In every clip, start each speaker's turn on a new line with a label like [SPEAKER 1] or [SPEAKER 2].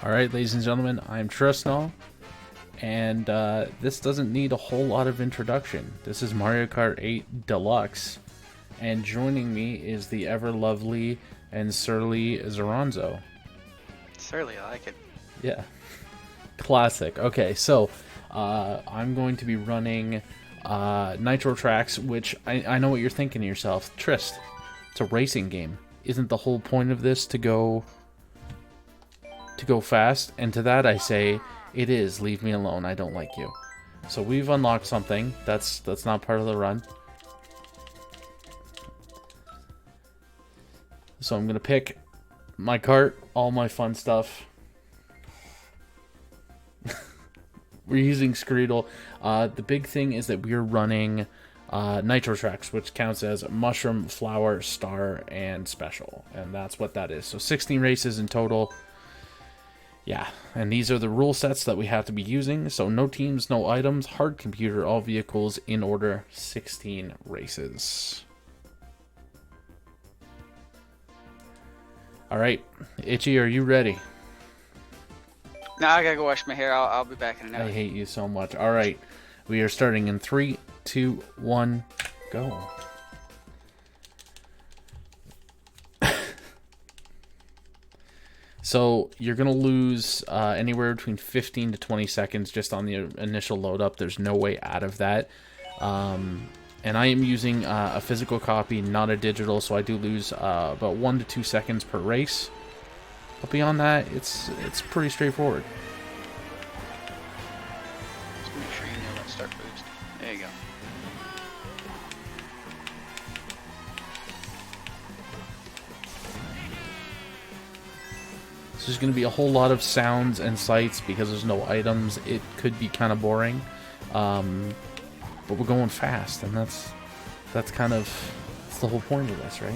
[SPEAKER 1] Alright, ladies and gentlemen, I'm Tristnal, and this doesn't need a whole lot of introduction. This is Mario Kart 8 Deluxe, and joining me is the ever-lovely and surly Zoranzo.
[SPEAKER 2] Surly, I like it.
[SPEAKER 1] Yeah, classic. Okay, so I'm going to be running Nitro tracks, which I know what you're thinking to yourself. Trist, it's a racing game. Isn't the whole point of this to go fast? And to that I say, it is. Leave me alone. I don't like you. So we've unlocked something that's not part of the run. So I'm gonna pick my cart, all my fun stuff. We're using Screedle. The big thing is that we're running Nitro tracks, which counts as Mushroom, Flower, Star, and Special. And that's what that is. So 16 races in total. Yeah, and these are the rule sets that we have to be using. So no teams, no items, hard computer, all vehicles in order, 16 races. Alright, Itchy, are you ready?
[SPEAKER 2] Now I gotta go wash my hair. I'll be back in an hour.
[SPEAKER 1] I hate you so much. Alright, we are starting in 3, 2, 1, go. So you're going to lose anywhere between 15 to 20 seconds just on the initial load up. There's no way out of that. And I am using a physical copy, not a digital, so I do lose about 1 to 2 seconds per race. But beyond that, it's pretty straightforward.
[SPEAKER 2] Just make sure you nail that start boost. There you go.
[SPEAKER 1] So there's going to be a whole lot of sounds and sights because there's no items. It could be kind of boring. But we're going fast, and that's the whole point of this, right?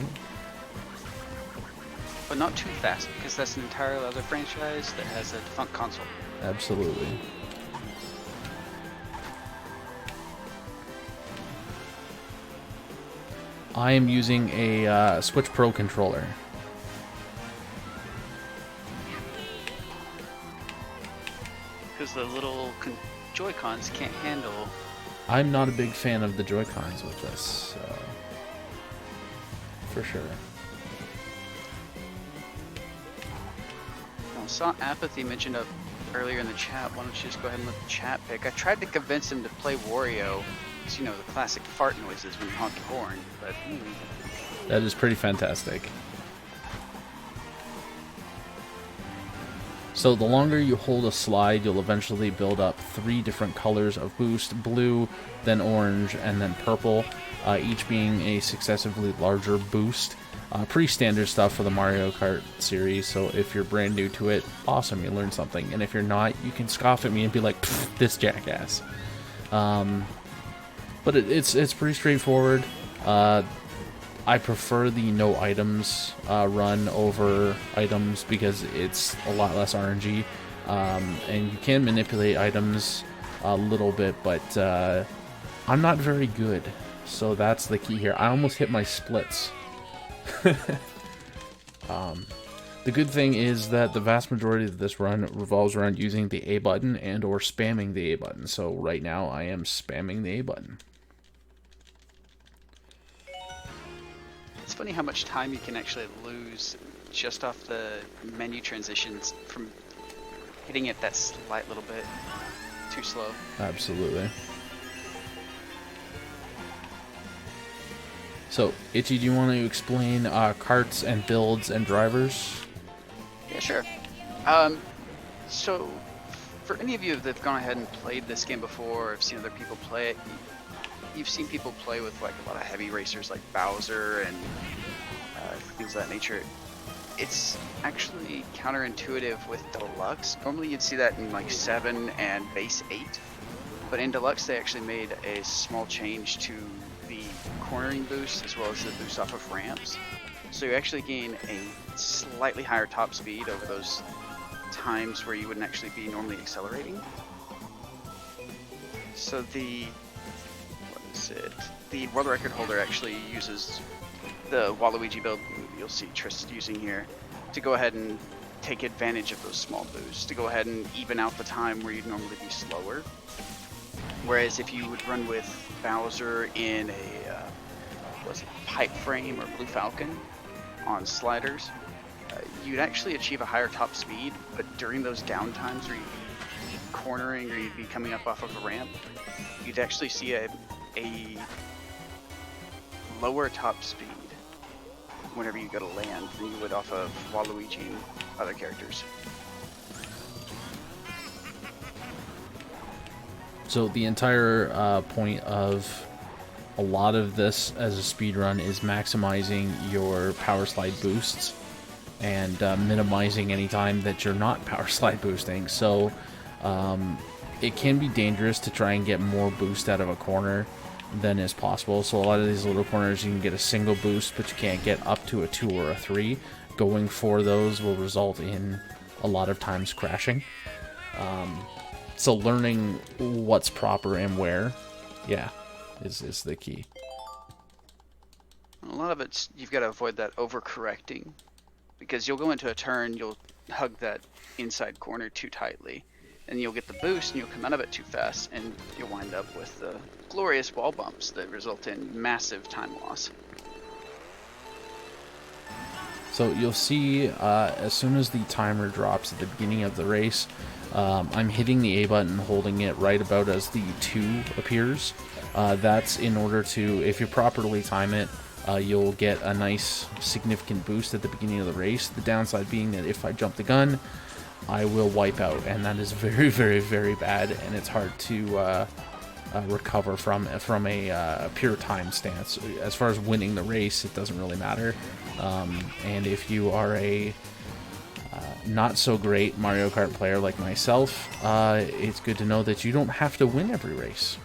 [SPEAKER 2] But not too fast, because that's an entirely other franchise that has a defunct console.
[SPEAKER 1] Absolutely. I am using a Switch Pro controller.
[SPEAKER 2] Because the little Joy-Cons can't handle...
[SPEAKER 1] I'm not a big fan of the Joy-Cons with this, so... for sure.
[SPEAKER 2] I saw Apathy mentioned up earlier in the chat. Why don't you just go ahead and let the chat pick? I tried to convince him to play Wario, because, you know, the classic fart noises when you honk the horn, but...
[SPEAKER 1] That is pretty fantastic. So the longer you hold a slide, you'll eventually build up 3 different colors of boost: blue, then orange, and then purple, each being a successively larger boost. Pretty standard stuff for the Mario Kart series, so if you're brand new to it, awesome, you learned something. And if you're not, you can scoff at me and be like, this jackass. But it's pretty straightforward. I prefer the no items run over items because it's a lot less RNG, and you can manipulate items a little bit, but I'm not very good, so that's the key here. I almost hit my splits. The good thing is that the vast majority of this run revolves around using the A button and or spamming the A button, so right now I am spamming the A button.
[SPEAKER 2] It's funny how much time you can actually lose just off the menu transitions from hitting it that slight little bit too slow.
[SPEAKER 1] Absolutely. So, Itchy, do you want to explain carts and builds and drivers?
[SPEAKER 2] Yeah, sure. So, for any of you that have gone ahead and played this game before, or have seen other people play it, you've seen people play with like a lot of heavy racers like Bowser and things of that nature. It's actually counterintuitive with Deluxe. Normally you'd see that in like 7 and base 8, but in Deluxe they actually made a small change to the cornering boost as well as the boost off of ramps. So you actually gain a slightly higher top speed over those times where you wouldn't actually be normally accelerating. So the world record holder actually uses the Waluigi build you'll see Trist using here to go ahead and take advantage of those small boosts to go ahead and even out the time where you'd normally be slower. Whereas if you would run with Bowser in a Pipe Frame or Blue Falcon on sliders, you'd actually achieve a higher top speed, but during those down times where you'd be cornering or you'd be coming up off of a ramp, you'd actually see a lower top speed whenever you go to land than you would off of Waluigi and other characters.
[SPEAKER 1] So the entire point of a lot of this as a speedrun is maximizing your power slide boosts and minimizing any time that you're not power slide boosting. So it can be dangerous to try and get more boost out of a corner than is possible. So a lot of these little corners you can get a single boost, but you can't get up to a 2 or a 3. Going for those will result in a lot of times crashing. So learning what's proper and where, yeah, is the key.
[SPEAKER 2] A lot of it's, you've got to avoid that overcorrecting, because you'll go into a turn, you'll hug that inside corner too tightly, and you'll get the boost and you'll come out of it too fast, and you'll wind up with the glorious wall bumps that result in massive time loss.
[SPEAKER 1] So you'll see as soon as the timer drops at the beginning of the race, I'm hitting the A button, holding it right about as the 2 appears. That's in order to, if you properly time it, you'll get a nice significant boost at the beginning of the race. The downside being that if I jump the gun, I will wipe out, and that is very, very, very bad, and it's hard to recover from a pure time stance. As far as winning the race, it doesn't really matter. And if you are a not so great Mario Kart player like myself, it's good to know that you don't have to win every race.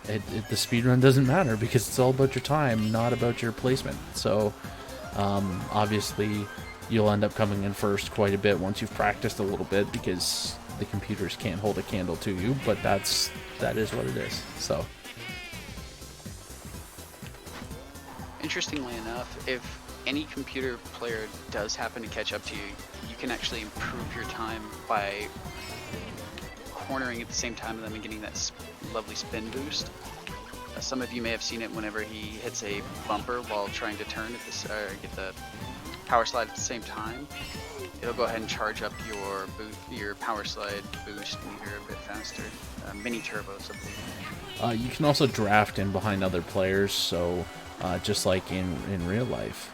[SPEAKER 1] The speedrun doesn't matter because it's all about your time, not about your placement. So obviously you'll end up coming in first quite a bit once you've practiced a little bit, because the computers can't hold a candle to you, but that is what it is. So
[SPEAKER 2] interestingly enough, if any computer player does happen to catch up to you, you can actually improve your time by cornering at the same time as them and getting that lovely spin boost. Some of you may have seen it whenever he hits a bumper while trying to turn at this, get the power slide at the same time. It'll go ahead and charge up your power slide boost meter a bit faster. Mini turbos, I believe.
[SPEAKER 1] you can also draft in behind other players, so just like in real life.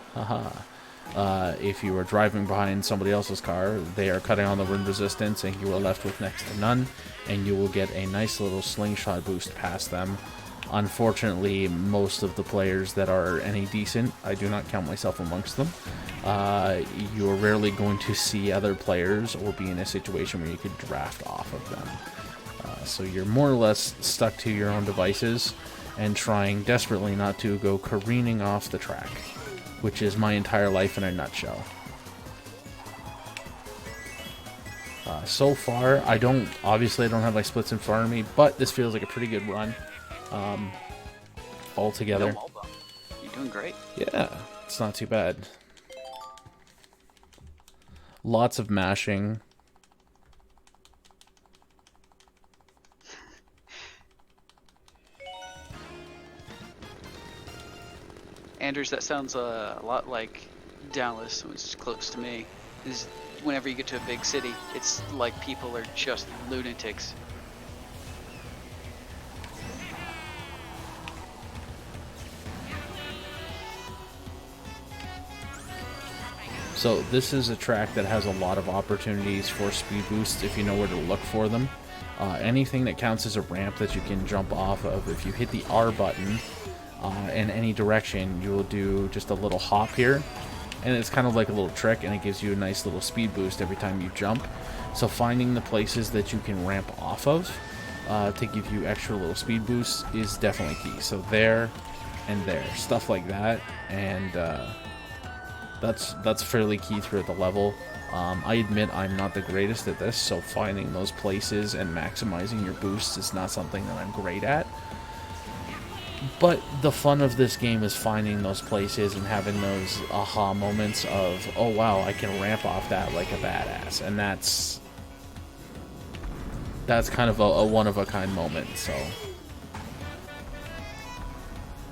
[SPEAKER 1] If you are driving behind somebody else's car, they are cutting on the wind resistance and you are left with next to none, and you will get a nice little slingshot boost past them. Unfortunately, most of the players that are any decent, I do not count myself amongst them, you're rarely going to see other players or be in a situation where you could draft off of them. So you're more or less stuck to your own devices and trying desperately not to go careening off the track, which is my entire life in a nutshell. So far, obviously I don't have my splits in front of me, but this feels like a pretty good run. All together.
[SPEAKER 2] You're doing great.
[SPEAKER 1] Yeah, it's not too bad. Lots of mashing.
[SPEAKER 2] Anders, that sounds a lot like Dallas, which is close to me. Is whenever you get to a big city, it's like people are just lunatics.
[SPEAKER 1] So this is a track that has a lot of opportunities for speed boosts if you know where to look for them. Anything that counts as a ramp that you can jump off of, if you hit the R button in any direction, you will do just a little hop here, and it's kind of like a little trick, and it gives you a nice little speed boost every time you jump. So finding the places that you can ramp off of to give you extra little speed boosts is definitely key. So there and there, stuff like that, and that's fairly key throughout the level. I admit I'm not the greatest at this, so finding those places and maximizing your boosts is not something that I'm great at. But the fun of this game is finding those places and having those aha moments of, oh wow, I can ramp off that like a badass. And that's kind of a one-of-a-kind moment, so...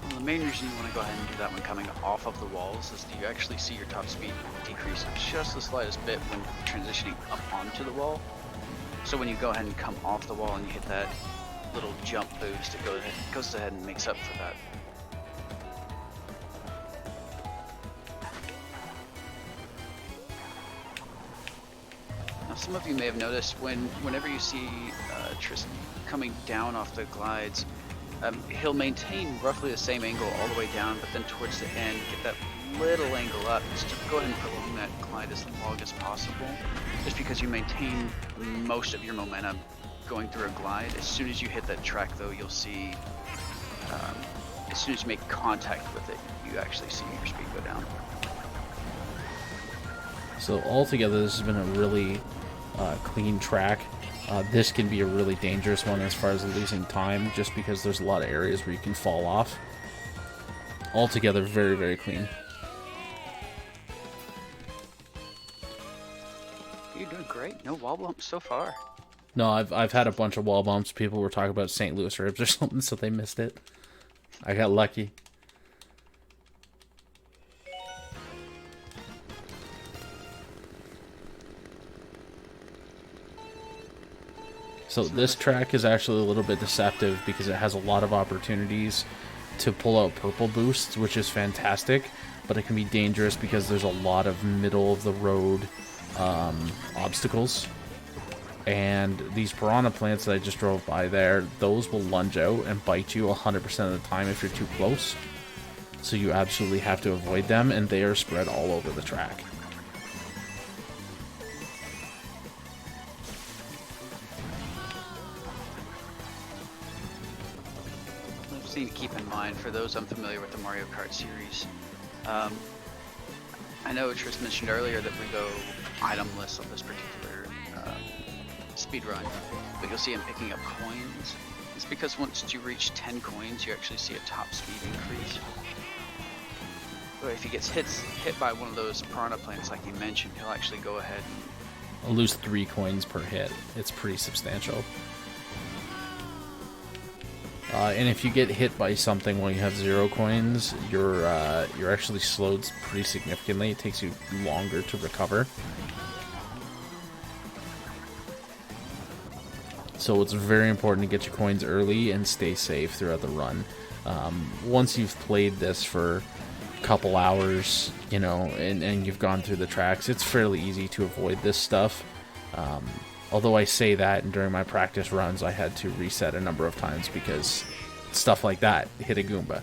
[SPEAKER 2] Well, the main reason you want to go ahead and do that when coming off of the walls is that you actually see your top speed decrease just the slightest bit when transitioning up onto the wall. So when you go ahead and come off the wall and you hit that little jump boost, it goes ahead and makes up for that. Now some of you may have noticed whenever you see Tristnal coming down off the glides, he'll maintain roughly the same angle all the way down, but then towards the end get that little angle up just to go ahead and prolong that glide as long as possible, just because you maintain most of your momentum going through a glide. As soon as you hit that track though, you'll see as soon as you make contact with it, you actually see your speed go down.
[SPEAKER 1] So altogether, this has been a really clean track. This can be a really dangerous one as far as losing time, just because there's a lot of areas where you can fall off. Altogether, very, very clean.
[SPEAKER 2] You're doing great. No wall bumps so far.
[SPEAKER 1] No, I've had a bunch of wall bumps. People were talking about St. Louis ribs or something, so they missed it. I got lucky. So this track is actually a little bit deceptive because it has a lot of opportunities to pull out purple boosts, which is fantastic, but it can be dangerous because there's a lot of middle of the road obstacles. And these piranha plants that I just drove by there, those will lunge out and bite you 100% of the time if you're too close. So you absolutely have to avoid them, and they are spread all over the track.
[SPEAKER 2] To keep in mind for those unfamiliar with the Mario Kart series. I know Tris mentioned earlier that we go itemless on this particular speed run, but you'll see him picking up coins. It's because once you reach 10 coins, you actually see a top speed increase. But if he gets hit by one of those piranha plants like you mentioned, he'll actually go ahead and...
[SPEAKER 1] I'll lose 3 coins per hit. It's pretty substantial. And if you get hit by something while you have 0 coins, you're actually slowed pretty significantly. It takes you longer to recover. So it's very important to get your coins early and stay safe throughout the run. Once you've played this for a couple hours, you know, and you've gone through the tracks, it's fairly easy to avoid this stuff. Although I say that, and during my practice runs, I had to reset a number of times because stuff like that hit a Goomba.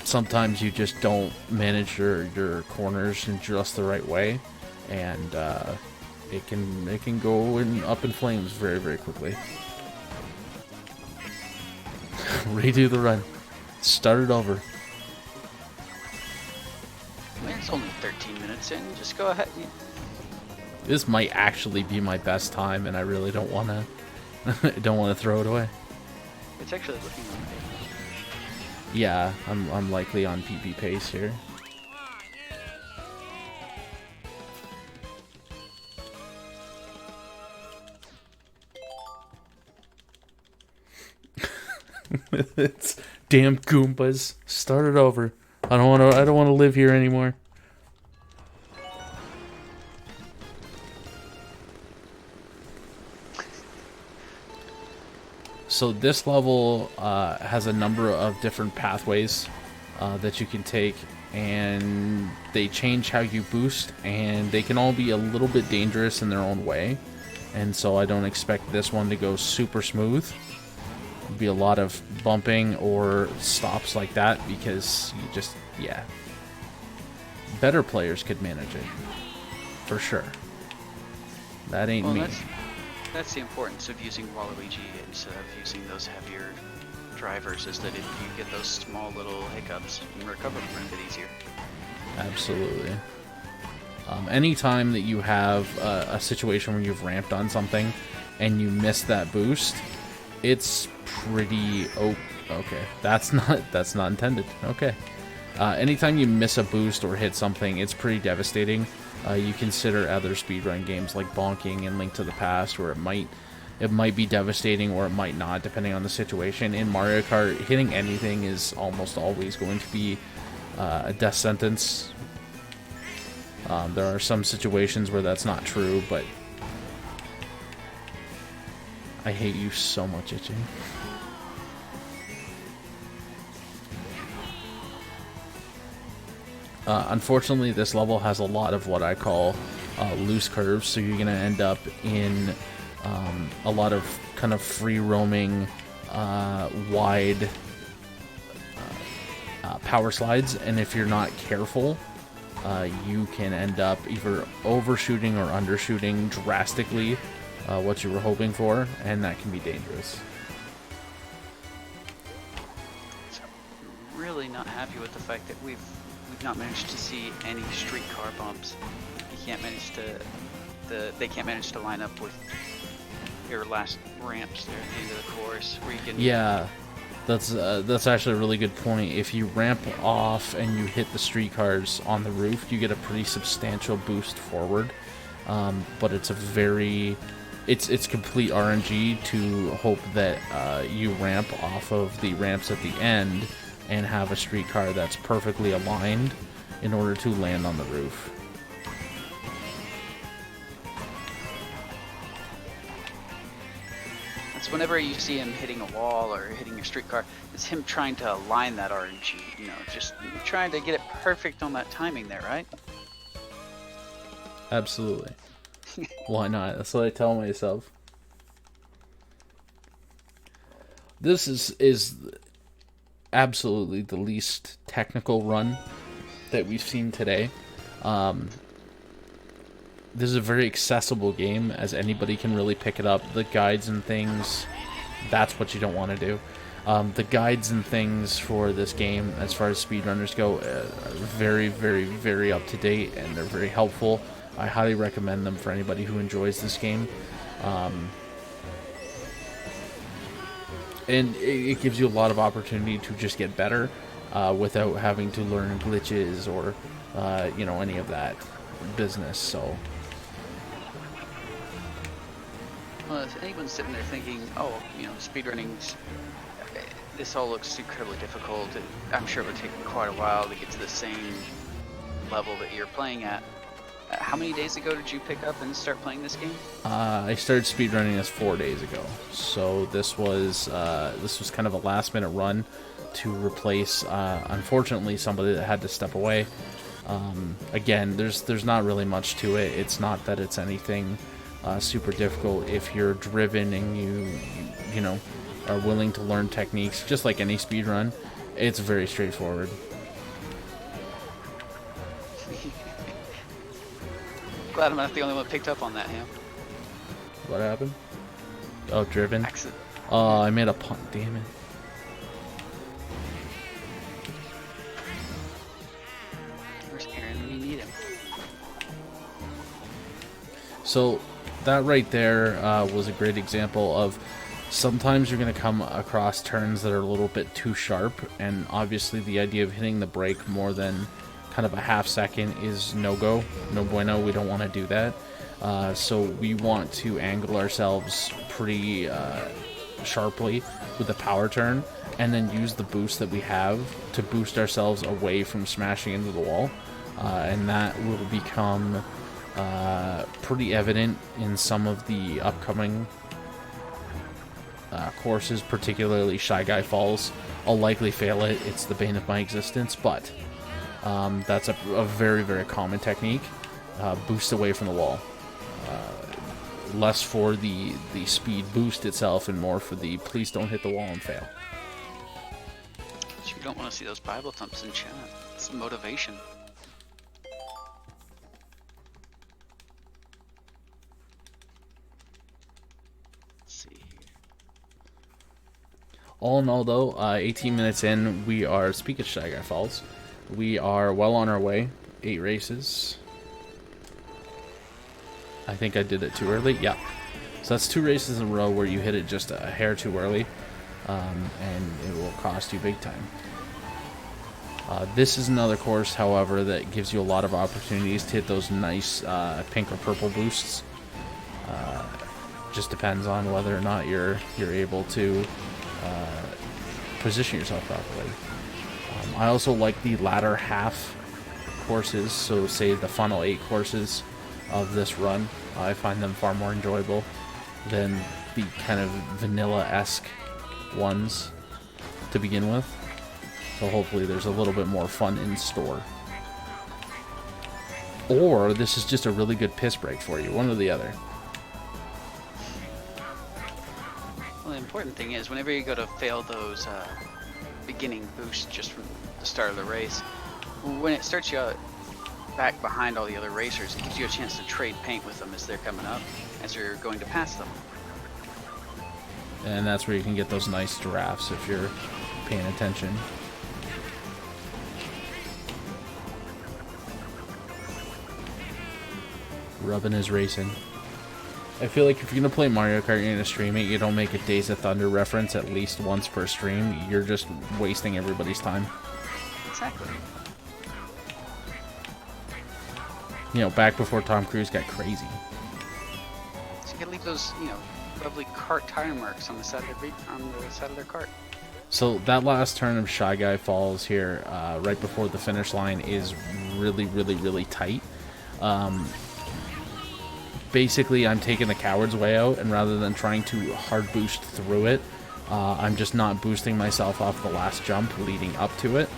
[SPEAKER 1] Sometimes you just don't manage your corners in just the right way, and it can go up in flames very, very quickly. Redo the run. Start it over.
[SPEAKER 2] Man, it's only 13 minutes in. Just go ahead.
[SPEAKER 1] This might actually be my best time, and I really don't want to throw it away.
[SPEAKER 2] It's actually looking okay.
[SPEAKER 1] Yeah, I'm likely on PP pace here. It's damn Goombas. Start it over. I don't want to live here anymore. So this level has a number of different pathways that you can take, and they change how you boost, and they can all be a little bit dangerous in their own way. And so I don't expect this one to go super smooth. There'll be a lot of bumping or stops like that because you just, yeah. Better players could manage it, for sure. That ain't me.
[SPEAKER 2] That's the importance of using Waluigi instead of using those heavier drivers, is that if you get those small little hiccups, you can recover them a bit easier.
[SPEAKER 1] Absolutely. Anytime that you have a situation where you've ramped on something and you miss that boost, It's pretty... Oh, okay. That's not intended. Okay. Anytime you miss a boost or hit something, it's pretty devastating. You consider other speedrun games like Bonking and Link to the Past, where it might be devastating or it might not, depending on the situation. In Mario Kart, hitting anything is almost always going to be a death sentence. There are some situations where that's not true, but I hate you so much, Itchy. Unfortunately, this level has a lot of what I call loose curves, so you're going to end up in a lot of kind of free roaming, wide power slides, and if you're not careful, you can end up either overshooting or undershooting drastically what you were hoping for, and that can be dangerous.
[SPEAKER 2] So, really not happy with the fact that we've not managed to see any streetcar bumps. You can't manage to they can't manage to line up with your last ramps there at the end of the course where you can...
[SPEAKER 1] Yeah, that's actually a really good point. If you ramp off and you hit the streetcars on the roof, you get a pretty substantial boost forward. But it's it's complete RNG to hope that you ramp off of the ramps at the end and have a streetcar that's perfectly aligned in order to land on the roof.
[SPEAKER 2] It's whenever you see him hitting a wall or hitting a streetcar, it's him trying to align that RNG, you know, just trying to get it perfect on that timing there, right?
[SPEAKER 1] Absolutely. Why not? That's what I tell myself. This is absolutely the least technical run that we've seen today. This is a very accessible game, as anybody can really pick it up. The guides and things, that's what you don't want to do. The guides and things for this game, as far as speedrunners go, are very, very, very up to date, and they're very helpful. I highly recommend them for anybody who enjoys this game. And it gives you a lot of opportunity to just get better without having to learn glitches or any of that business. So,
[SPEAKER 2] well, if anyone's sitting there thinking, oh, speedrunning's, this all looks incredibly difficult, I'm sure it would take quite a while to get to the same level that you're playing at. How many days ago did you pick up and start playing this game?
[SPEAKER 1] I started speedrunning this 4 days ago. So this was kind of a last-minute run to replace, unfortunately, somebody that had to step away. Again, there's not really much to it. It's not that it's anything super difficult. If you're driven and you are willing to learn techniques, just like any speedrun, it's very straightforward.
[SPEAKER 2] Glad I'm not the only one picked up on that, Ham.
[SPEAKER 1] What happened? Oh, driven?
[SPEAKER 2] Accident.
[SPEAKER 1] Oh, I made a punt, damn it.
[SPEAKER 2] Where's Aaron when you need him?
[SPEAKER 1] So, that right there was a great example of sometimes you're going to come across turns that are a little bit too sharp, and obviously the idea of hitting the brake more than kind of a half second is no-go, no bueno. We don't want to do that. So we want to angle ourselves pretty sharply with a power turn, and then use the boost that we have to boost ourselves away from smashing into the wall. And that will become pretty evident in some of the upcoming courses, particularly Shy Guy Falls. I'll likely fail it. It's the bane of my existence, but that's a very, very common technique. Boost away from the wall. Less for the speed boost itself and more for the please don't hit the wall and fail.
[SPEAKER 2] You don't want to see those Bible thumps in chat. It's motivation. Let's see here.
[SPEAKER 1] All in all, though, 18 minutes in, we are, speaking of Shy Guy Falls, we are well on our way. 8 races. I think I did it too early. Yeah. So So that's 2 races in a row where you hit it just a hair too early, and it will cost you big time. This is another course, however, that gives you a lot of opportunities to hit those nice pink or purple boosts. Just depends on whether or not you're able to position yourself properly. I also like the latter half courses, so say the Funnel 8 courses of this run. I find them far more enjoyable than the kind of vanilla-esque ones to begin with. So hopefully there's a little bit more fun in store. Or this is just a really good piss break for you, one or the other.
[SPEAKER 2] Well, the important thing is whenever you go to fail those beginning boosts just from the start of the race, when it starts you out back behind all the other racers, it gives you a chance to trade paint with them as they're coming up, as you're going to pass them.
[SPEAKER 1] And that's where you can get those nice giraffes if you're paying attention. Rubbin is racing. I feel like if you're gonna play Mario Kart, you're gonna stream it, you don't make a Days of Thunder reference at least once per stream. You're just wasting everybody's time.
[SPEAKER 2] Exactly.
[SPEAKER 1] You know, back before Tom Cruise got crazy.
[SPEAKER 2] So you gotta leave those, you know, lovely cart tire marks on the side of their cart.
[SPEAKER 1] So that last turn of Shy Guy Falls here, right before the finish line, is really, really, really tight. Basically, I'm taking the coward's way out, and rather than trying to hard boost through it, I'm just not boosting myself off the last jump leading up to it.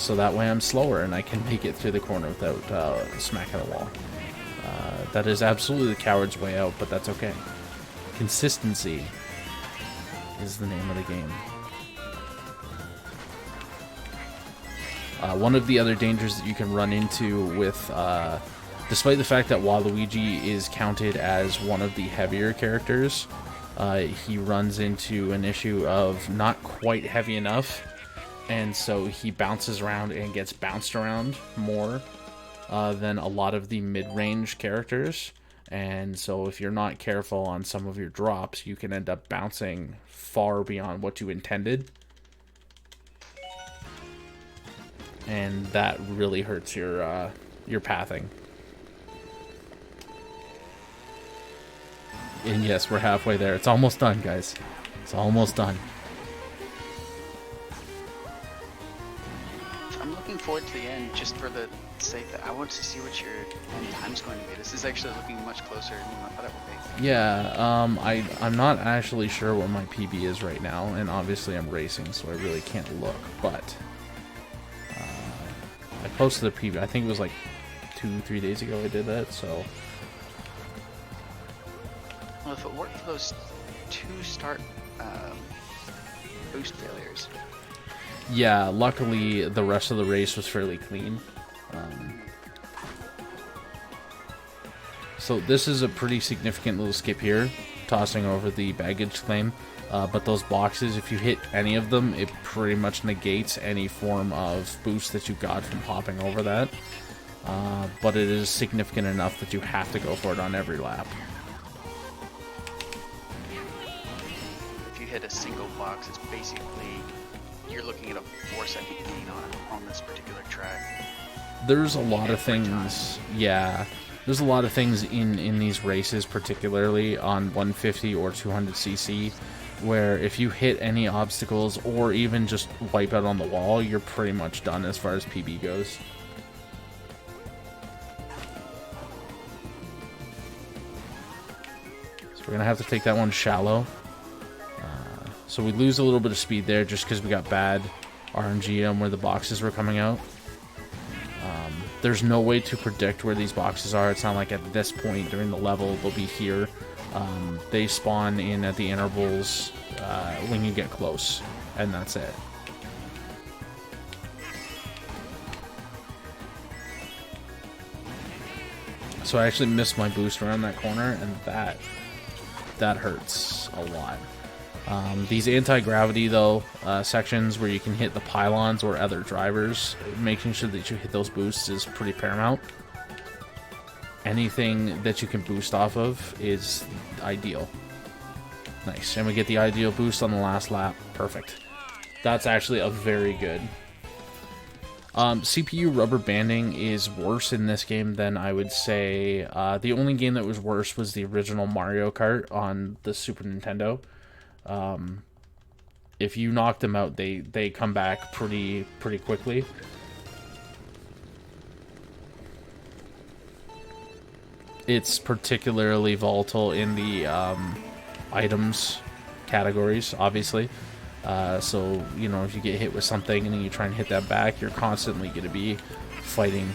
[SPEAKER 1] So that way I'm slower and I can make it through the corner without smacking the wall. That is absolutely the coward's way out, but that's okay. Consistency is the name of the game. One of the other dangers that you can run into with, despite the fact that Waluigi is counted as one of the heavier characters, he runs into an issue of not quite heavy enough, and so he bounces around and gets bounced around more than a lot of the mid-range characters. And so if you're not careful on some of your drops, you can end up bouncing far beyond what you intended. And that really hurts your pathing. And yes, we're halfway there. It's almost done, guys. It's almost done.
[SPEAKER 2] I'm looking forward to the end just for the sake that I want to see what your end time's going to be. This is actually looking much closer than I thought it would be.
[SPEAKER 1] Yeah, I'm not actually sure what my PB is right now, and obviously I'm racing, so I really can't look, but I posted the PB. I think it was like 2-3 days ago I did that, so...
[SPEAKER 2] Well, if it worked for those 2 start boost failures.
[SPEAKER 1] Yeah, luckily the rest of the race was fairly clean. So this is a pretty significant little skip here, tossing over the baggage claim. But those boxes, if you hit any of them, it pretty much negates any form of boost that you got from hopping over that. But it is significant enough that you have to go for it on every lap.
[SPEAKER 2] If you hit a single box, it's basically, you're looking at a 4-second gain on this particular track.
[SPEAKER 1] There's a lot of things, yeah. There's a lot of things in these races, particularly on 150 or 200cc, where if you hit any obstacles or even just wipe out on the wall, you're pretty much done as far as PB goes. So we're going to have to take that one shallow. So we lose a little bit of speed there just because we got bad RNG on where the boxes were coming out. There's no way to predict where these boxes are. It's not like at this point during the level they'll be here. They spawn in at the intervals when you get close, and that's it. So I actually missed my boost around that corner, and that hurts a lot. These anti-gravity, though, sections where you can hit the pylons or other drivers, making sure that you hit those boosts is pretty paramount. anything that you can boost off of is ideal. Nice, and we get the ideal boost on the last lap. Perfect. That's actually a very good. CPU rubber banding is worse in this game than I would say. The only game that was worse was the original Mario Kart on the Super Nintendo. If you knock them out, they come back pretty quickly. It's particularly volatile in the items categories, obviously. So, you know, if you get hit with something and then you try and hit that back, you're constantly going to be fighting.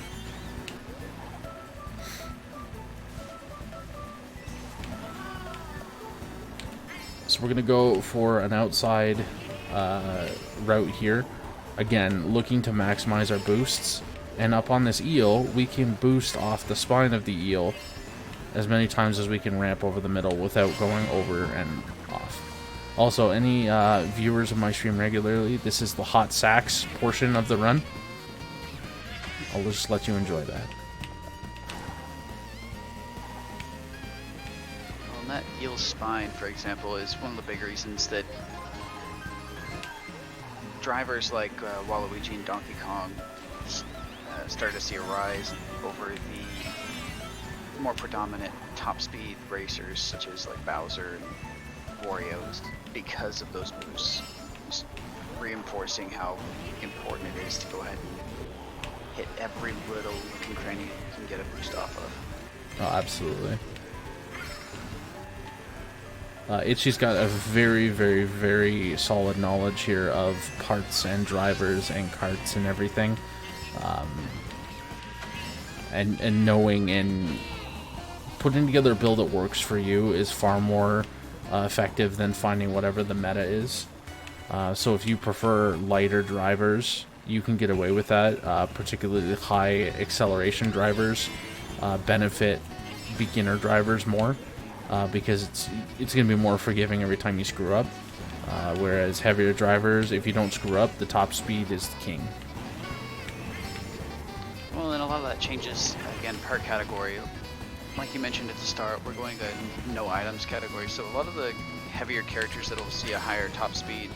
[SPEAKER 1] So we're going to go for an outside route here. Again, looking to maximize our boosts. And up on this eel, we can boost off the spine of the eel as many times as we can ramp over the middle without going over and off. Also, any viewers of my stream regularly, this is the hot sacks portion of the run. I'll just let you enjoy that.
[SPEAKER 2] Well, that eel spine, for example, is one of the big reasons that drivers like Waluigi and Donkey Kong start to see a rise over the more predominant top speed racers such as like Bowser and Wario's, because of those boosts, just reinforcing how important it is to go ahead and hit every little nook and cranny you can get a boost off of.
[SPEAKER 1] Oh, absolutely. Itchy's got a very solid knowledge here of parts and drivers and karts and everything. And knowing and putting together a build that works for you is far more effective than finding whatever the meta is. So if you prefer lighter drivers, you can get away with that. Particularly high acceleration drivers benefit beginner drivers more because it's going to be more forgiving every time you screw up. Whereas heavier drivers, if you don't screw up, the top speed is the king.
[SPEAKER 2] Well, and a lot of that changes, again, per category. Like you mentioned at the start, we're going to no items category, so a lot of the heavier characters that will see a higher top speed,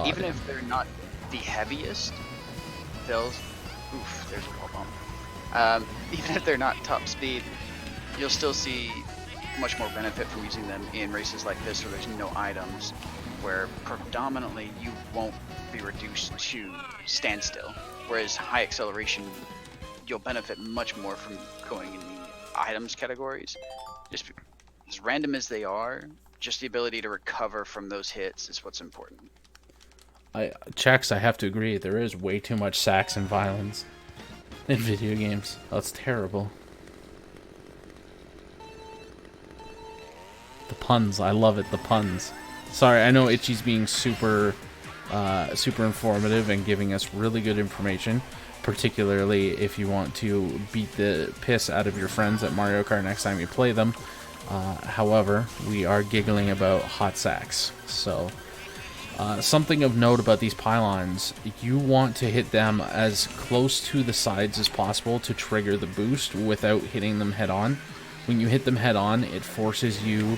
[SPEAKER 2] even if they're not the heaviest, they'll... Oof, there's a wall bump. Even if they're not top speed, you'll still see much more benefit from using them in races like this where there's no items, where predominantly you won't be reduced to standstill, whereas high acceleration, you'll benefit much more from going in the items categories. Just as random as they are, just the ability to recover from those hits is what's important.
[SPEAKER 1] Chex, I have to agree, there is way too much sax and violence in video games. That's terrible. The puns, I love it, the puns. Sorry, I know Itchy's being super informative and giving us really good information, particularly if you want to beat the piss out of your friends at Mario Kart next time you play them. However, we are giggling about hot sacks. So, something of note about these pylons, you want to hit them as close to the sides as possible to trigger the boost without hitting them head on. When you hit them head on, it forces you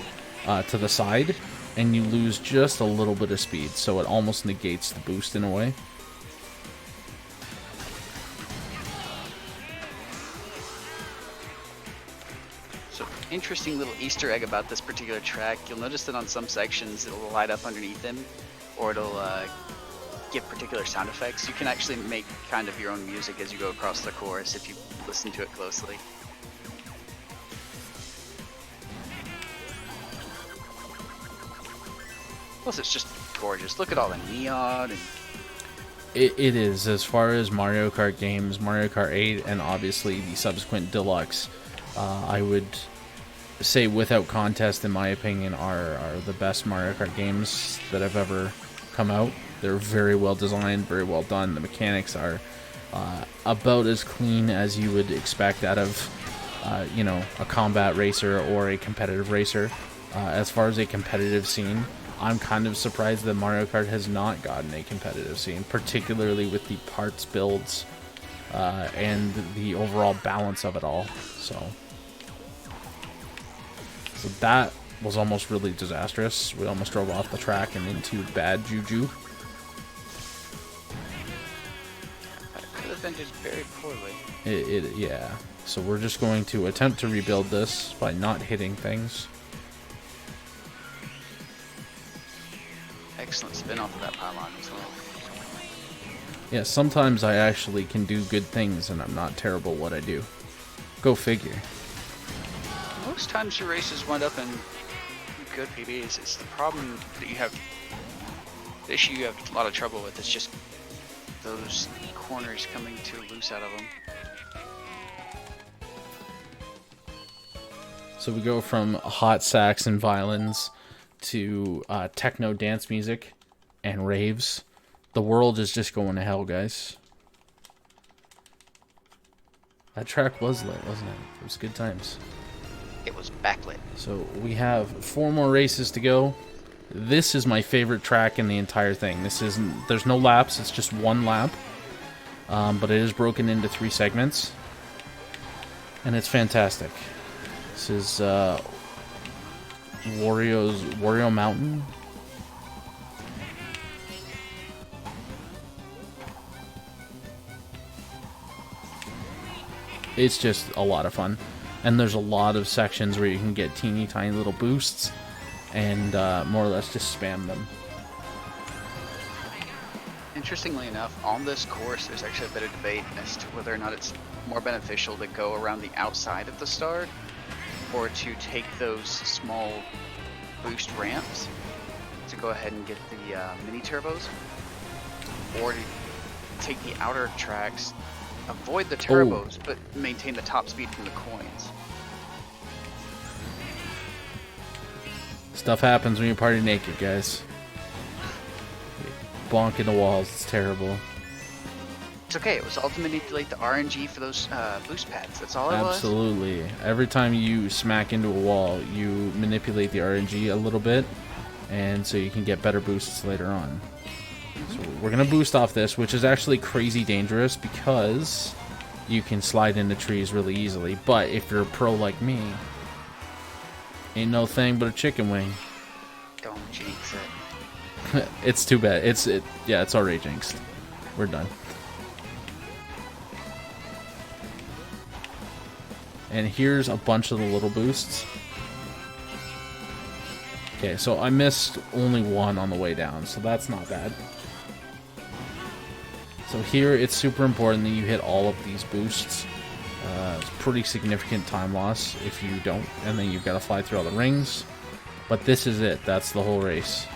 [SPEAKER 1] to the side, and you lose just a little bit of speed, so it almost negates the boost in a way.
[SPEAKER 2] So, interesting little Easter egg about this particular track. You'll notice that on some sections it'll light up underneath them, or it'll give particular sound effects. You can actually make kind of your own music as you go across the course if you listen to it closely. Plus, it's just gorgeous. Look at all the neon. And
[SPEAKER 1] It is, as far as Mario Kart games, Mario Kart 8, and obviously the subsequent Deluxe, I would say without contest, in my opinion, are the best Mario Kart games that have ever come out. They're very well designed, very well done. The mechanics are about as clean as you would expect out of, a combat racer or a competitive racer. As far as a competitive scene, I'm kind of surprised that Mario Kart has not gotten a competitive scene, particularly with the parts builds and the overall balance of it all. So, So that was almost really disastrous. We almost drove off the track and into bad juju.
[SPEAKER 2] That could have ended very poorly.
[SPEAKER 1] Yeah. So we're just going to attempt to rebuild this by not hitting things.
[SPEAKER 2] Excellent spin off of that pylon as well.
[SPEAKER 1] Yeah, sometimes I actually can do good things and I'm not terrible at what I do. Go figure.
[SPEAKER 2] Most times your races wind up in good PBs. It's the problem that you have, the issue you have a lot of trouble with is just those corners coming too loose out of them.
[SPEAKER 1] So we go from hot sax and violins to techno dance music and raves. The world is just going to hell, guys. That track was lit, wasn't it? It was good times.
[SPEAKER 2] It was backlit.
[SPEAKER 1] So we have 4 more races to go. This is my favorite track in the entire thing. There's no laps, it's just 1 lap. But it is broken into 3 segments. And it's fantastic. This is Wario Mountain. It's just a lot of fun. And there's a lot of sections where you can get teeny tiny little boosts and more or less just spam them.
[SPEAKER 2] Interestingly enough, on this course, there's actually a bit of debate as to whether or not it's more beneficial to go around the outside of the start or to take those small boost ramps to go ahead and get the mini turbos, or to take the outer tracks, avoid the turbos, but maintain the top speed from the coins.
[SPEAKER 1] Stuff happens when you party naked, guys. Bonk into walls, it's terrible.
[SPEAKER 2] It's okay, it was all to manipulate the RNG for those boost pads, that's all it was.
[SPEAKER 1] Absolutely. Every time you smack into a wall, you manipulate the RNG a little bit, and so you can get better boosts later on. So we're going to boost off this, which is actually crazy dangerous because you can slide into trees really easily. But if you're a pro like me, ain't no thing but a chicken wing.
[SPEAKER 2] Don't jinx it.
[SPEAKER 1] It's too bad. Yeah, it's already jinxed. We're done. And here's a bunch of the little boosts. Okay, so I missed only 1 on the way down, so that's not bad. So here, it's super important that you hit all of these boosts. It's pretty significant time loss if you don't, and then you've got to fly through all the rings. But this is it. That's the whole race.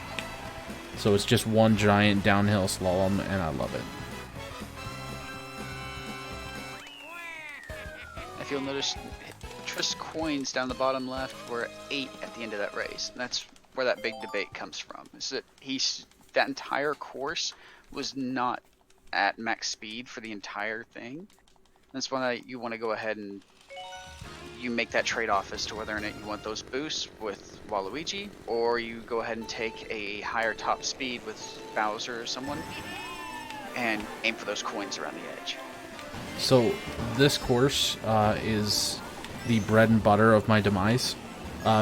[SPEAKER 1] So it's just one giant downhill slalom, and I love it.
[SPEAKER 2] If you'll notice, Trist coins down the bottom left were 8 at the end of that race. And that's where that big debate comes from. Is that that entire course was not at max speed for the entire thing. That's why you want to go ahead and you make that trade-off as to whether or not you want those boosts with Waluigi, or you go ahead and take a higher top speed with Bowser or someone and aim for those coins around the edge.
[SPEAKER 1] So this course is the bread and butter of my demise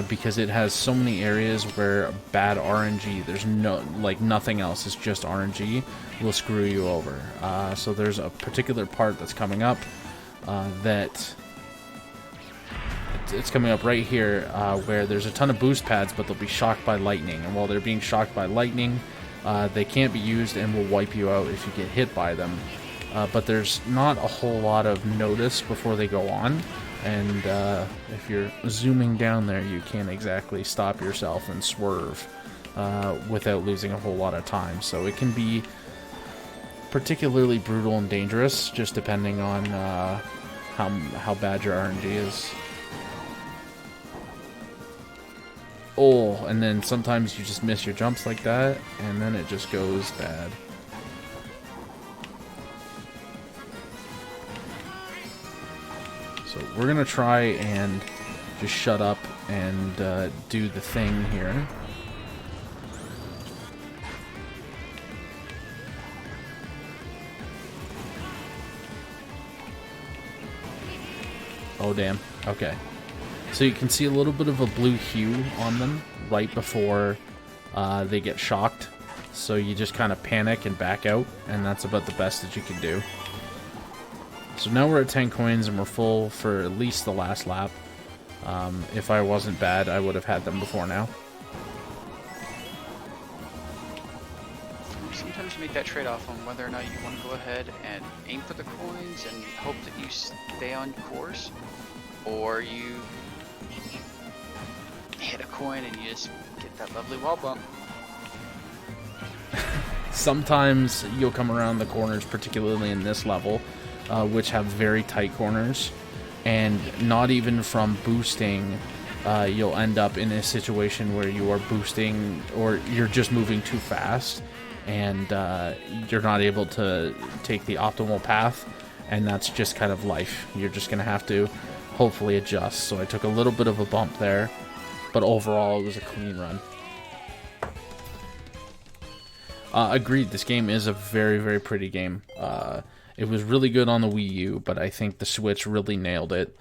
[SPEAKER 1] because it has so many areas where bad RNG, there's nothing else, it's just RNG, will screw you over. So there's a particular part that's coming up that it's coming up right here where there's a ton of boost pads, but they'll be shocked by lightning. And while they're being shocked by lightning, they can't be used and will wipe you out if you get hit by them. But there's not a whole lot of notice before they go on. And if you're zooming down there, you can't exactly stop yourself and swerve without losing a whole lot of time. So it can be particularly brutal and dangerous, just depending on how bad your RNG is. Oh, and then sometimes you just miss your jumps like that, and then it just goes bad. So we're gonna try and just shut up and do the thing here. Oh damn. Okay. So you can see a little bit of a blue hue on them right before they get shocked. So you just kind of panic and back out, and that's about the best that you can do. So now we're at 10 coins and we're full for at least the last lap. If I wasn't bad, I would have had them before now.
[SPEAKER 2] Sometimes you make that trade-off on whether or not you want to go ahead and aim for the coins and hope that you stay on course, or you hit a coin and you just get that lovely wall bump.
[SPEAKER 1] Sometimes you'll come around the corners, particularly in this level, which have very tight corners, and not even from boosting, you'll end up in a situation where you are boosting or you're just moving too fast, and you're not able to take the optimal path, and that's just kind of life. You're just going to have to hopefully adjust. So I took a little bit of a bump there, but overall it was a clean run. Agreed, this game is a very, very pretty game. It was really good on the Wii U, but I think the Switch really nailed it.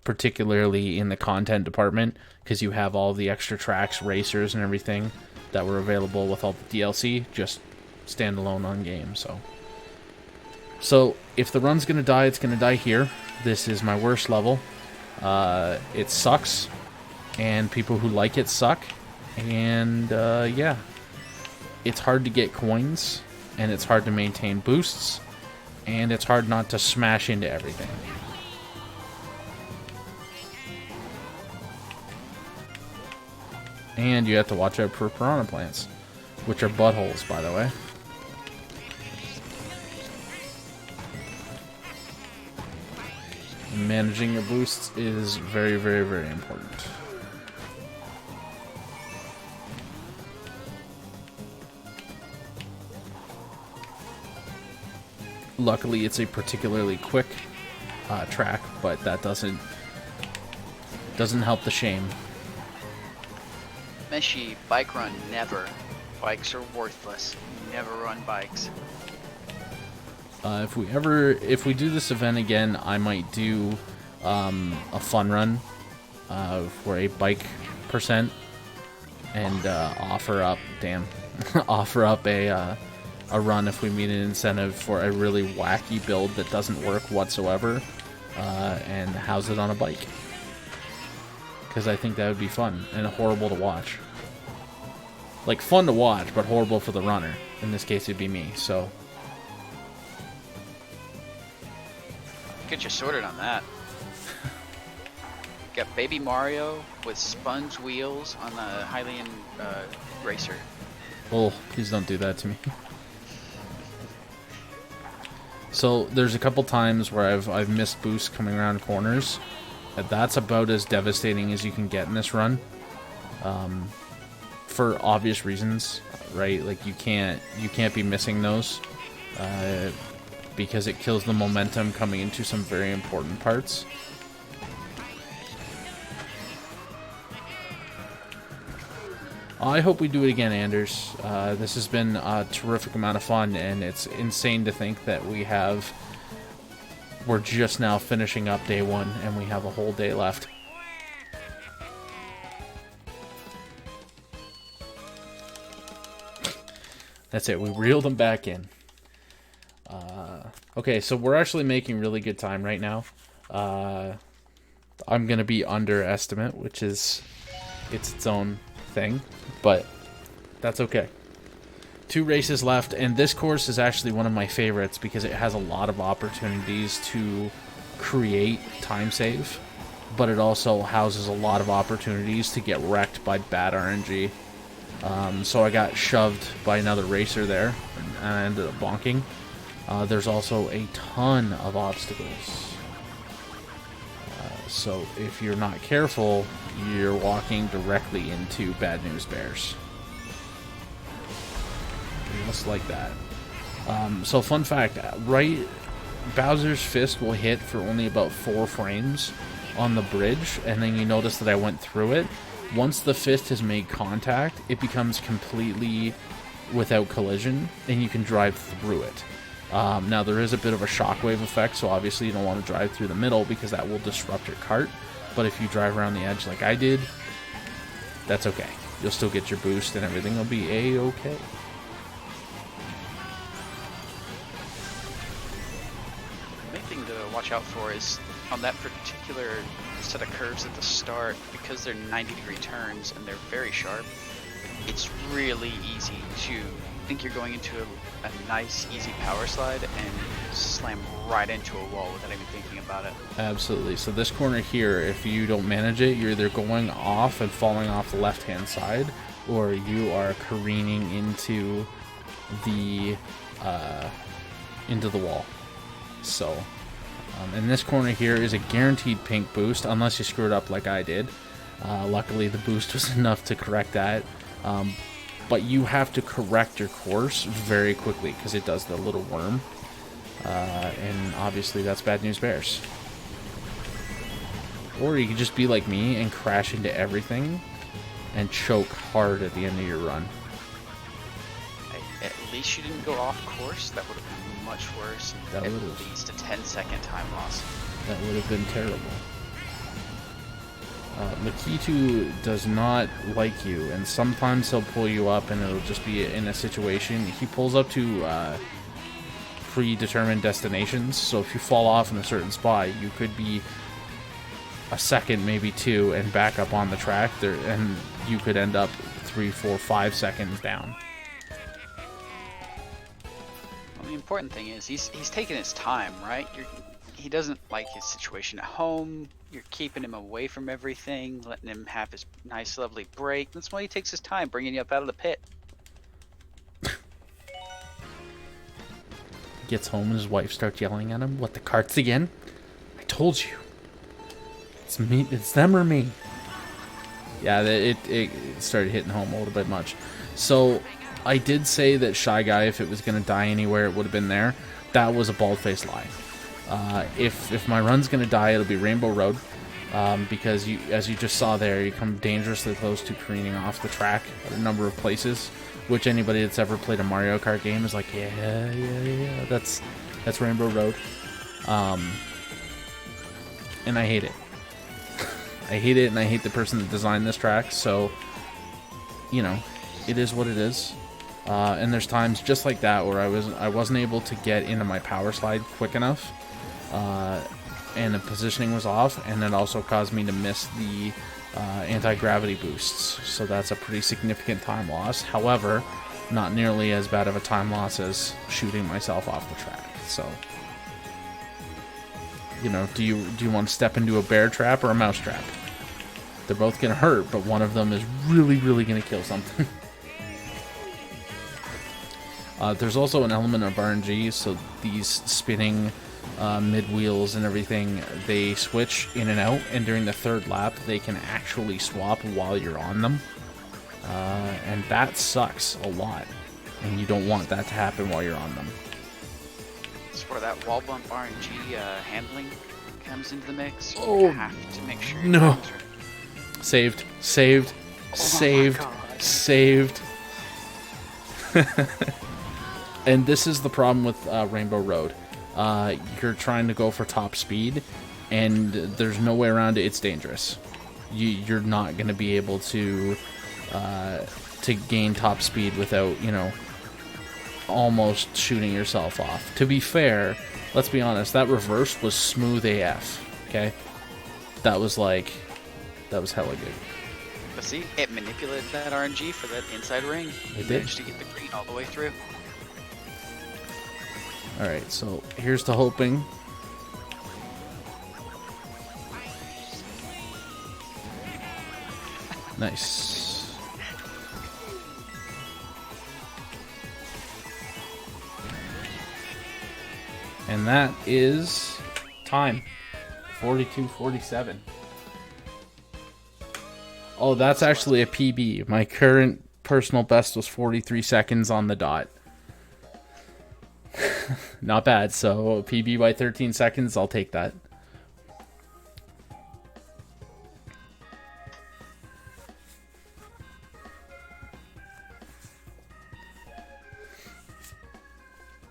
[SPEAKER 1] Particularly in the content department, because you have all the extra tracks, racers, and everything that were available with all the DLC, just standalone on game. So if the run's gonna die, it's gonna die here. This is my worst level. It sucks, and people who like it suck, and yeah. It's hard to get coins, and it's hard to maintain boosts, and it's hard not to smash into everything. And you have to watch out for piranha plants, which are buttholes, by the way. Managing your boosts is very, very, very important. Luckily, it's a particularly quick track, but that doesn't help the shame.
[SPEAKER 2] Meshi, bike run, never. Bikes are worthless. Never run bikes.
[SPEAKER 1] If we do this event again, I might do a fun run for a bike percent and offer up a run if we meet an incentive for a really wacky build that doesn't work whatsoever, and house it on a bike. Because I think that would be fun and horrible to watch. Like, fun to watch, but horrible for the runner. In this case, it'd be me, so...
[SPEAKER 2] Get you sorted on that. Got Baby Mario with sponge wheels on the Hylian racer.
[SPEAKER 1] Oh, please don't do that to me. So there's a couple times where I've missed boosts coming around corners. That's about as devastating as you can get in this run, for obvious reasons, right? Like you can't be missing those, because it kills the momentum coming into some very important parts. I hope we do it again, Anders. This has been a terrific amount of fun, and it's insane to think that we're just now finishing up day one, and we have a whole day left. That's it. We reeled them back in. Okay, so we're actually making really good time right now. I'm going to be underestimate, which is its own thing, but that's okay. 2 races left, and this course is actually one of my favorites because it has a lot of opportunities to create time save, but it also houses a lot of opportunities to get wrecked by bad RNG. So I got shoved by another racer there, and I ended up bonking. There's also a ton of obstacles. So if you're not careful, you're walking directly into bad news bears. Just like that. So fun fact, right, Bowser's fist will hit for only about 4 frames on the bridge, and then you notice that I went through it. Once the fist has made contact, it becomes completely without collision, and you can drive through it. Now there is a bit of a shockwave effect, so obviously you don't want to drive through the middle because that will disrupt your cart. But if you drive around the edge like I did, that's okay. You'll still get your boost and everything will be a-okay.
[SPEAKER 2] The main thing to watch out for is on that particular set of curves at the start, because they're 90-degree turns and they're very sharp, it's really easy to think you're going into a nice, easy power slide and slam right into a wall without even thinking about it.
[SPEAKER 1] Absolutely. So this corner here, if you don't manage it, you're either going off and falling off the left-hand side, or you are careening into the wall. So, and this corner here is a guaranteed pink boost, unless you screw it up like I did. Luckily, the boost was enough to correct that. But you have to correct your course very quickly because it does the little worm. And obviously that's bad news bears. Or you could just be like me and crash into everything and choke hard at the end of your run.
[SPEAKER 2] At least you didn't go off course. That would have been much worse.
[SPEAKER 1] That
[SPEAKER 2] at
[SPEAKER 1] would have.
[SPEAKER 2] least a 10-second time loss.
[SPEAKER 1] That would have been terrible. Lakitu does not like you, and sometimes he'll pull you up and it'll just be in a situation. He pulls up to predetermined destinations, so if you fall off in a certain spot, you could be a second, maybe two, and back up on the track there, and you could end up 3, 4, 5 seconds down.
[SPEAKER 2] Well, the important thing is he's taking his time, right? He doesn't like his situation at home. You're keeping him away from everything, letting him have his nice, lovely break. That's why he takes his time, bringing you up out of the pit.
[SPEAKER 1] Gets home and his wife starts yelling at him. What, the carts again? I told you. It's me. It's them or me. Yeah, it started hitting home a little bit much. So I did say that Shy Guy, if it was going to die anywhere, it would have been there. That was a bald-faced lie. If my run's going to die, it'll be Rainbow Road. Because as you just saw there, you come dangerously close to careening off the track at a number of places, which anybody that's ever played a Mario Kart game is like, yeah, that's Rainbow Road. And I hate it. I hate it, and I hate the person that designed this track, so, you know, it is what it is. And there's times just like that where I wasn't able to get into my power slide quick enough, and the positioning was off, and it also caused me to miss the anti-gravity boosts, so that's a pretty significant time loss. However, not nearly as bad of a time loss as shooting myself off the track. So, you know, do you want to step into a bear trap or a mouse trap? They're both going to hurt, but one of them is really, really going to kill something. There's also an element of RNG, so these spinning mid-wheels and everything, they switch in and out, and during the third lap, they can actually swap while you're on them. And that sucks a lot, and you don't want that to happen while you're on them.
[SPEAKER 2] It's where that wall bump RNG handling comes into the mix. You
[SPEAKER 1] Oh,
[SPEAKER 2] have to make sure
[SPEAKER 1] no.
[SPEAKER 2] your timings are-
[SPEAKER 1] Saved. And this is the problem with Rainbow Road. You're trying to go for top speed, and there's no way around it. It's dangerous. You're not going to be able to gain top speed without, you know, almost shooting yourself off. To be fair, let's be honest, that reverse was smooth AF, okay? That was hella good.
[SPEAKER 2] But see, it manipulated that RNG for that inside ring.
[SPEAKER 1] It did.
[SPEAKER 2] Managed to get the green all the way through.
[SPEAKER 1] Alright, so here's to hoping. Nice. And that is time. 42:47. Oh, that's actually a PB. My current personal best was 43 seconds on the dot. Not bad. So PB by 13 seconds, I'll take that.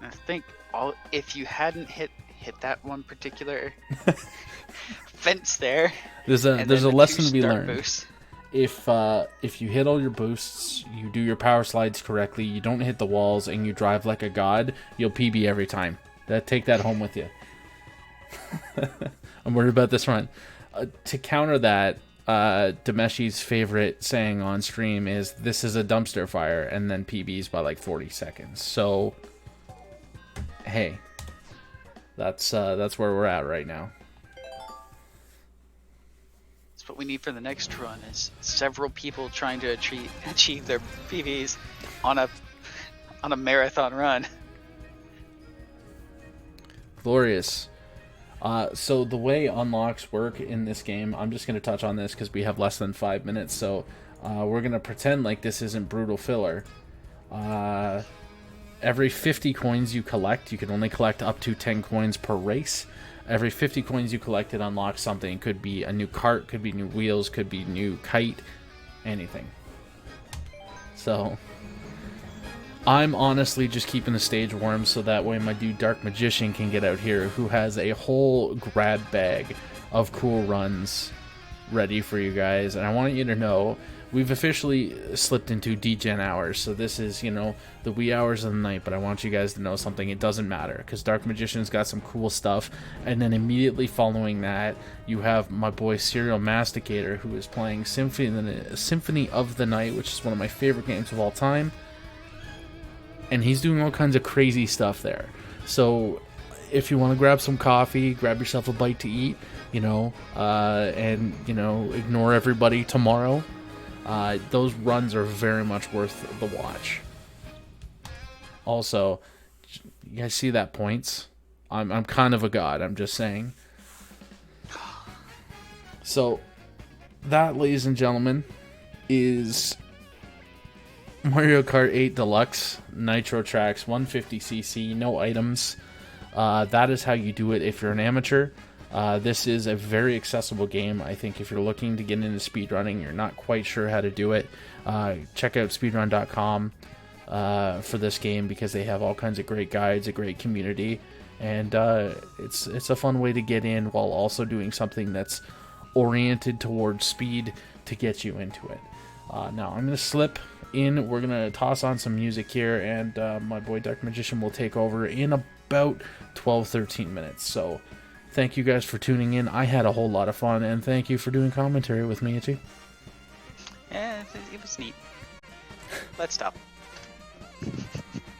[SPEAKER 2] I think if you hadn't hit that one particular defense there.
[SPEAKER 1] There's a
[SPEAKER 2] And then the
[SPEAKER 1] lesson to be
[SPEAKER 2] start
[SPEAKER 1] learned.
[SPEAKER 2] boosts.
[SPEAKER 1] If you hit all your boosts, you do your power slides correctly, you don't hit the walls, and you drive like a god, you'll PB every time. Take that home with you. I'm worried about this run. To counter that, Demeshi's favorite saying on stream is, "This is a dumpster fire," and then PBs by like 40 seconds. So, hey, that's where we're at right now.
[SPEAKER 2] That's what we need for the next run, is several people trying to achieve their PBs on a marathon run.
[SPEAKER 1] Glorious. So the way unlocks work in this game, I'm just going to touch on this because we have less than 5 minutes, so we're going to pretend like this isn't brutal filler. Every 50 coins you collect, you can only collect up to 10 coins per race. Every 50 coins you collect, it unlocks something. It could be a new cart, could be new wheels, could be new kite, anything. So I'm honestly just keeping the stage warm so that way my dude Dark Magician can get out here, who has a whole grab bag of cool runs ready for you guys. And I want you to know, we've officially slipped into degen hours, so this is, the wee hours of the night, but I want you guys to know something. It doesn't matter, because Dark Magician's got some cool stuff, and then immediately following that, you have my boy Serial Masticator, who is playing Symphony of the Night, which is one of my favorite games of all time, and he's doing all kinds of crazy stuff there. So if you want to grab some coffee, grab yourself a bite to eat, and ignore everybody tomorrow, those runs are very much worth the watch. Also, you guys see that points? I'm kind of a god, I'm just saying. So, that, ladies and gentlemen, is Mario Kart 8 Deluxe Nitro Tracks 150cc, no items. That is how you do it if you're an amateur. This is a very accessible game. I think if you're looking to get into speedrunning, you're not quite sure how to do it, check out speedrun.com for this game, because they have all kinds of great guides, a great community, and it's a fun way to get in while also doing something that's oriented towards speed to get you into it. Now I'm going to slip in, we're going to toss on some music here, and my boy Dark Magician will take over in about 12-13 minutes. So thank you guys for tuning in. I had a whole lot of fun, and thank you for doing commentary with me too.
[SPEAKER 2] Yeah, it was neat. Let's stop.